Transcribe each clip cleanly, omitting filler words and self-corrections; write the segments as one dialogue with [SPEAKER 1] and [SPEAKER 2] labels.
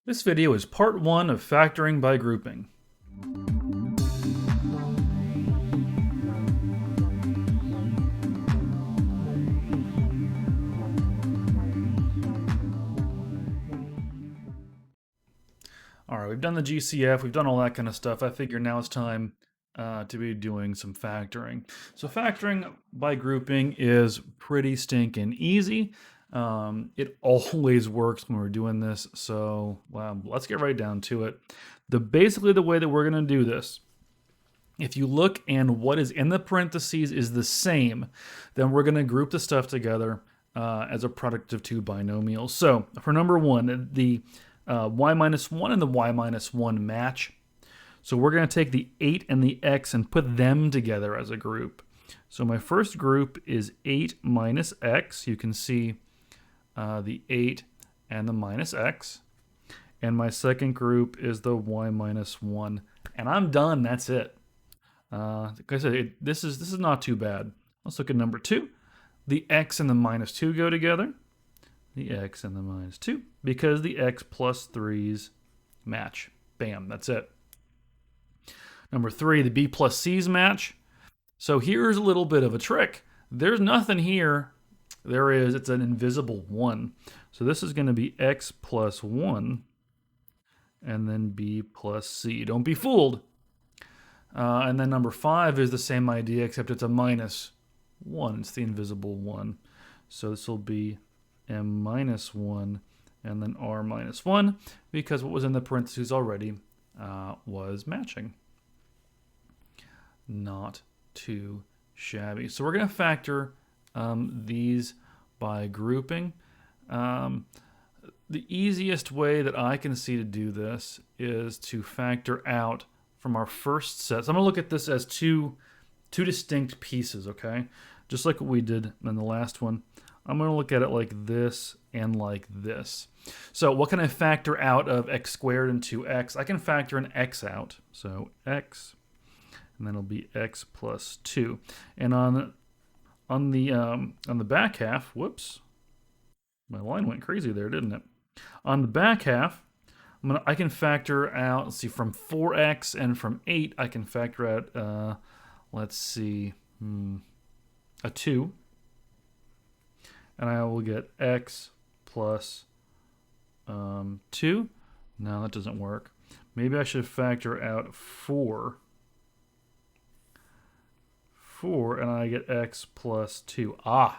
[SPEAKER 1] This video is part 1 of factoring by grouping. Alright, we've done the GCF, we've done all that kind of stuff. I figure now it's time to be doing some factoring. So factoring by grouping is pretty stinking easy. It always works when we're doing this, so let's get right down to it. Basically the way that we're going to do this, if you look and what is in the parentheses is the same, then we're going to group the stuff together as a product of two binomials. So for number one, the y minus 1 and the y minus 1 match. So we're going to take the 8 and the x and put them together as a group. So my first group is 8 minus x. You can see the 8 and the minus x. And my second group is the y minus 1. And I'm done. That's it. Like I said, this is not too bad. Let's look at number 2. The x and the minus 2 go together. The x and the minus 2. Because the x plus 3's match. Bam, that's it. Number 3, the b plus c's match. So here's a little bit of a trick. There's nothing here. There is, it's an invisible 1. So this is going to be x plus 1 and then b plus c. Don't be fooled. And then number 5 is the same idea, except it's a minus 1. It's the invisible 1. So this will be m minus 1 and then r minus 1, because what was in the parentheses already was matching. Not too shabby. So we're going to factor these by grouping. The easiest way that I can see to do this is to factor out from our first set. So I'm going to look at this as two distinct pieces, okay? Just like what we did in the last one. I'm going to look at it like this and like this. So what can I factor out of x squared and 2x? I can factor an x out. So x, and then it'll be x plus 2. And on the back half, whoops, my line went crazy there, didn't it? On the back half, I can factor out, let's see, from 4x and from 8, I can factor out, let's see, a 2. And I will get x plus 2. No, that doesn't work. Maybe I should factor out 4. 4, and I get x plus 2. I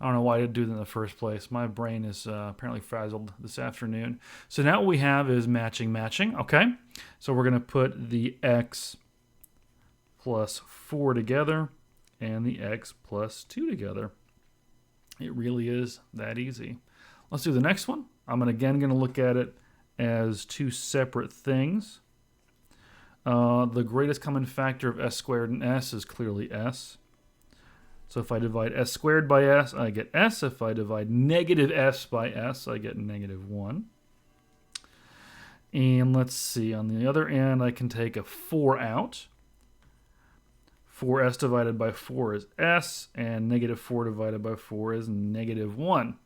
[SPEAKER 1] don't know why I didn't do that in the first place. My brain is apparently frazzled this afternoon. So now what we have is matching. Okay? So we're going to put the x plus 4 together and the x plus 2 together. It really is that easy. Let's do the next one. I'm again going to look at it as two separate things. The greatest common factor of s squared and s is clearly s. So if I divide s squared by s, I get s. If I divide negative s by s, I get negative 1. And let's see, on the other end, I can take a 4 out. 4s divided by 4 is s, and negative 4 divided by 4 is negative 1.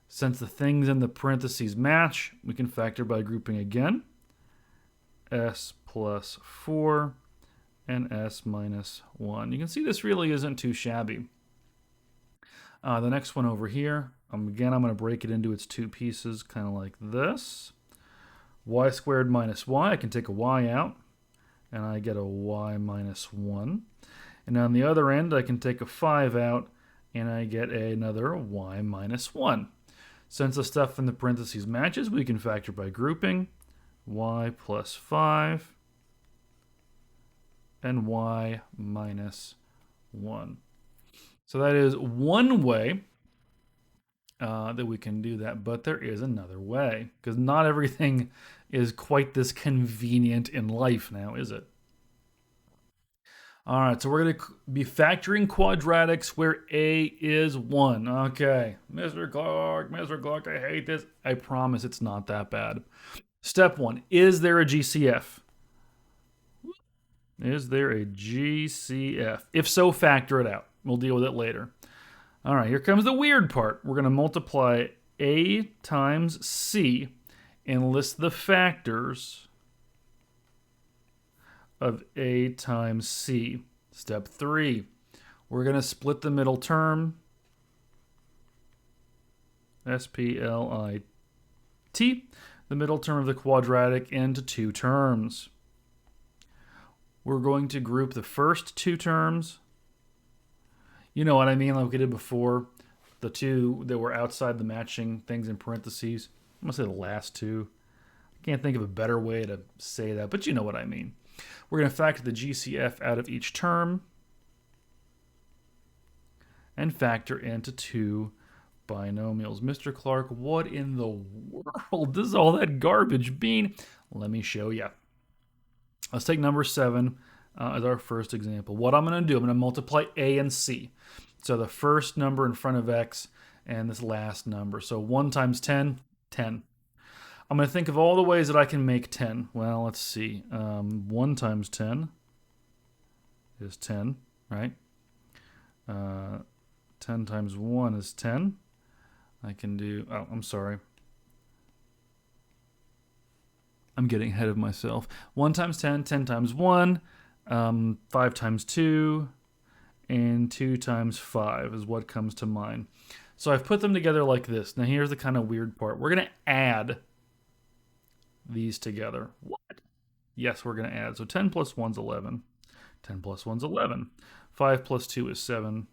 [SPEAKER 1] Since the things in the parentheses match, we can factor by grouping again. S plus 4 and s minus 1. You can see this really isn't too shabby. The next one over here, again, I'm going to break it into its two pieces, kind of like this. Y squared minus y, I can take a y out, and I get a y minus 1. And on the other end, I can take a 5 out, and I get another y minus 1. Since the stuff in the parentheses matches, we can factor by grouping. Y plus 5 and y minus 1. So that is one way that we can do that, but there is another way, because not everything is quite this convenient in life now, is it? All right, so we're going to be factoring quadratics where a is 1. Okay, Mr. Clark, I hate this. I promise it's not that bad. Step 1, is there a GCF? Is there a GCF? If so, factor it out. We'll deal with it later. All right, here comes the weird part. We're going to multiply a times c and list the factors of a times c. Step 3, we're going to split the middle term, split, the middle term of the quadratic, into two terms. We're going to group the first two terms. You know what I mean, like we did before. The two that were outside the matching things in parentheses. I'm going to say the last two. I can't think of a better way to say that, but you know what I mean. We're going to factor the GCF out of each term and factor into two binomials. Mr. Clark, what in the world is all that garbage bean? Let me show you. Let's take number 7 as our first example. What I'm going to do, I'm going to multiply a and c. So the first number in front of x and this last number. So 1 times 10, 10. I'm going to think of all the ways that I can make 10. Well, let's see. 1 times 10 is 10, right? 10 times 1 is 10. I can do, oh, I'm sorry. I'm getting ahead of myself. 1 times 10, 10 times 1, 5 times 2, and 2 times 5 is what comes to mind. So I've put them together like this. Now here's the kind of weird part. We're going to add these together. What? Yes, we're going to add. So 10 plus 1 is 11. 10 plus 1 is 11. 5 plus 2 is 7.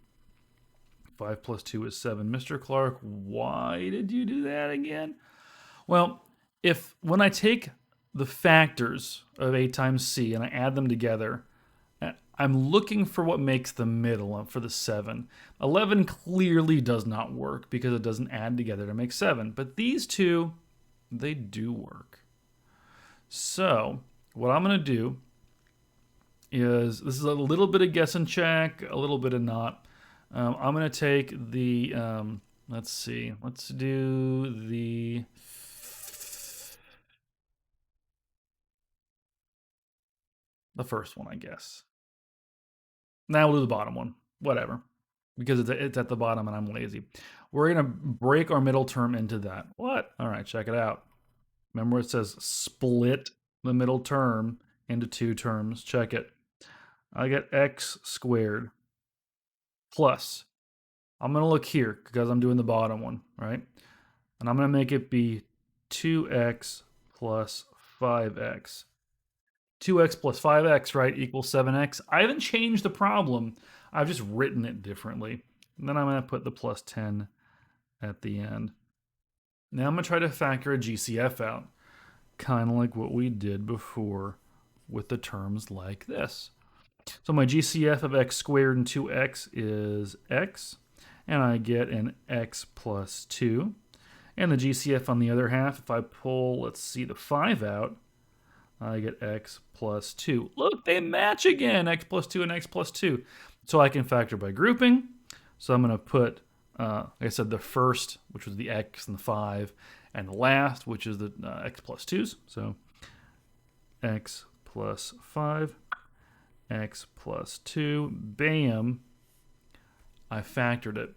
[SPEAKER 1] 5 plus 2 is 7. Mr. Clark, why did you do that again? Well, when I take the factors of a times c and I add them together, I'm looking for what makes the middle for the 7. 11 clearly does not work because it doesn't add together to make 7. But these two, they do work. So what I'm going to do is, this is a little bit of guess and check, a little bit of not. I'm going to take the, let's see, let's do the first one, I guess. Now we'll do the bottom one, whatever, because it's at the bottom and I'm lazy. We're going to break our middle term into that. What? All right, check it out. Remember it says split the middle term into two terms. Check it. I get x squared plus, I'm going to look here because I'm doing the bottom one, right? And I'm going to make it be 2x plus 5x. 2x plus 5x, right, equals 7x. I haven't changed the problem. I've just written it differently. And then I'm going to put the plus 10 at the end. Now I'm going to try to factor a GCF out, kind of like what we did before with the terms like this. So my GCF of x squared and 2x is x, and I get an x plus 2. And the GCF on the other half, if I pull, let's see, the 5 out, I get x plus 2. Look, they match again, x plus 2 and x plus 2. So I can factor by grouping. So I'm going to put, like I said, the first, which was the x and the 5, and the last, which is the x plus 2s. So x plus 5, x plus 2, bam, I factored it.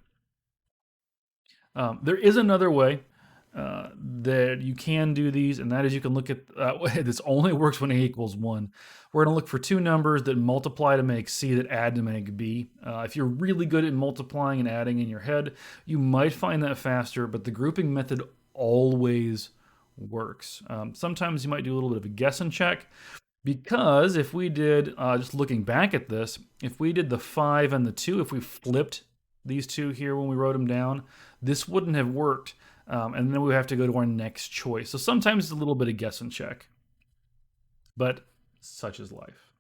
[SPEAKER 1] There is another way that you can do these, and that is you can look at, this only works when a equals 1. We're going to look for two numbers that multiply to make c that add to make b. If you're really good at multiplying and adding in your head, you might find that faster, but the grouping method always works. Sometimes you might do a little bit of a guess and check, because if we did, just looking back at this, if we did the 5 and the 2, if we flipped these two here when we wrote them down, this wouldn't have worked. And then we have to go to our next choice. So sometimes it's a little bit of guess and check, but such is life.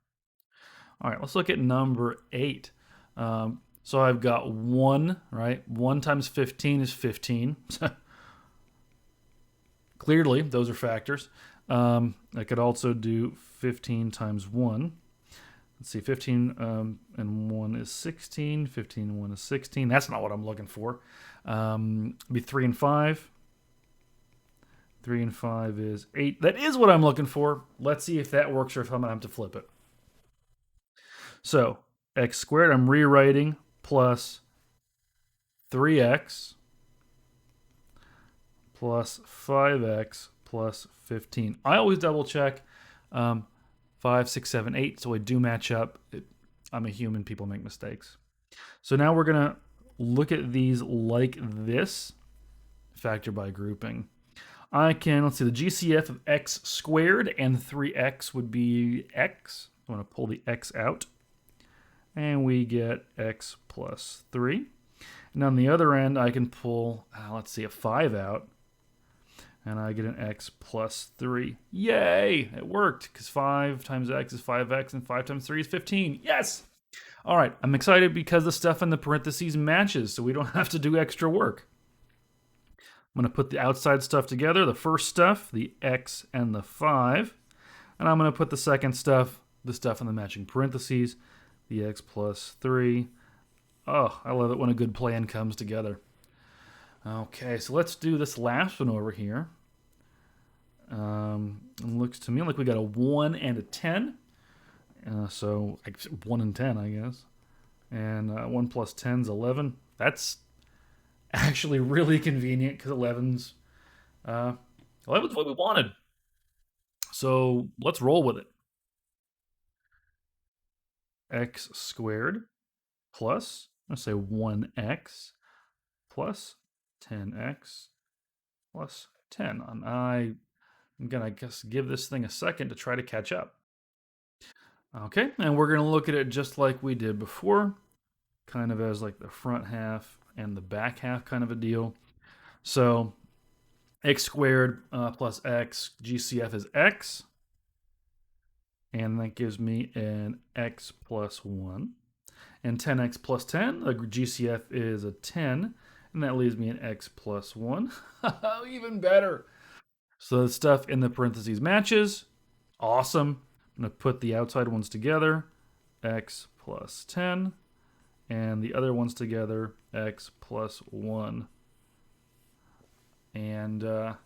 [SPEAKER 1] All right, let's look at number 8. So I've got 1, right? 1 times 15 is 15. Clearly, those are factors. I could also do 15 times 1. Let's see, 15 and 1 is 16. 15 and 1 is 16. That's not what I'm looking for. Be 3 and 5. 3 and 5 is 8. That is what I'm looking for. Let's see if that works or if I'm going to have to flip it. So x squared, I'm rewriting, plus 3x plus 5x plus 15. I always double check 5, 6, 7, 8, so I do match up. I'm a human, people make mistakes. So now we're going to look at these like this, factor by grouping. I can, let's see, the GCF of x squared and 3x would be x. I'm going to pull the x out. And we get x plus 3. And on the other end, I can pull, let's see, a 5 out. And I get an x plus 3. Yay! It worked, because 5 times x is 5x, and 5 times 3 is 15. Yes! All right, I'm excited because the stuff in the parentheses matches, so we don't have to do extra work. I'm going to put the outside stuff together, the first stuff, the x and the 5. And I'm going to put the second stuff, the stuff in the matching parentheses, the x plus 3. Oh, I love it when a good plan comes together. Okay, so let's do this last one over here. It looks to me like we got a 1 and a 10. So 1 and 10, I guess. And 1 plus 10 is 11. That's actually really convenient because 11's what we wanted. So let's roll with it. X squared plus, let's say 1x plus 10x plus 10. And I'm going to, I guess, give this thing a second to try to catch up. Okay, and we're going to look at it just like we did before, kind of as like the front half and the back half kind of a deal. So x squared plus x, GCF is x, and that gives me an x plus 1. And 10x plus 10, the GCF is a 10, and that leaves me an x plus 1. Even better. So the stuff in the parentheses matches. Awesome. I'm going to put the outside ones together, x plus 10, and the other ones together, x plus 1. And, oh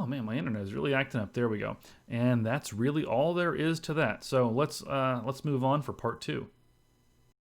[SPEAKER 1] man, my internet is really acting up. There we go. And that's really all there is to that. So let's move on for part 2.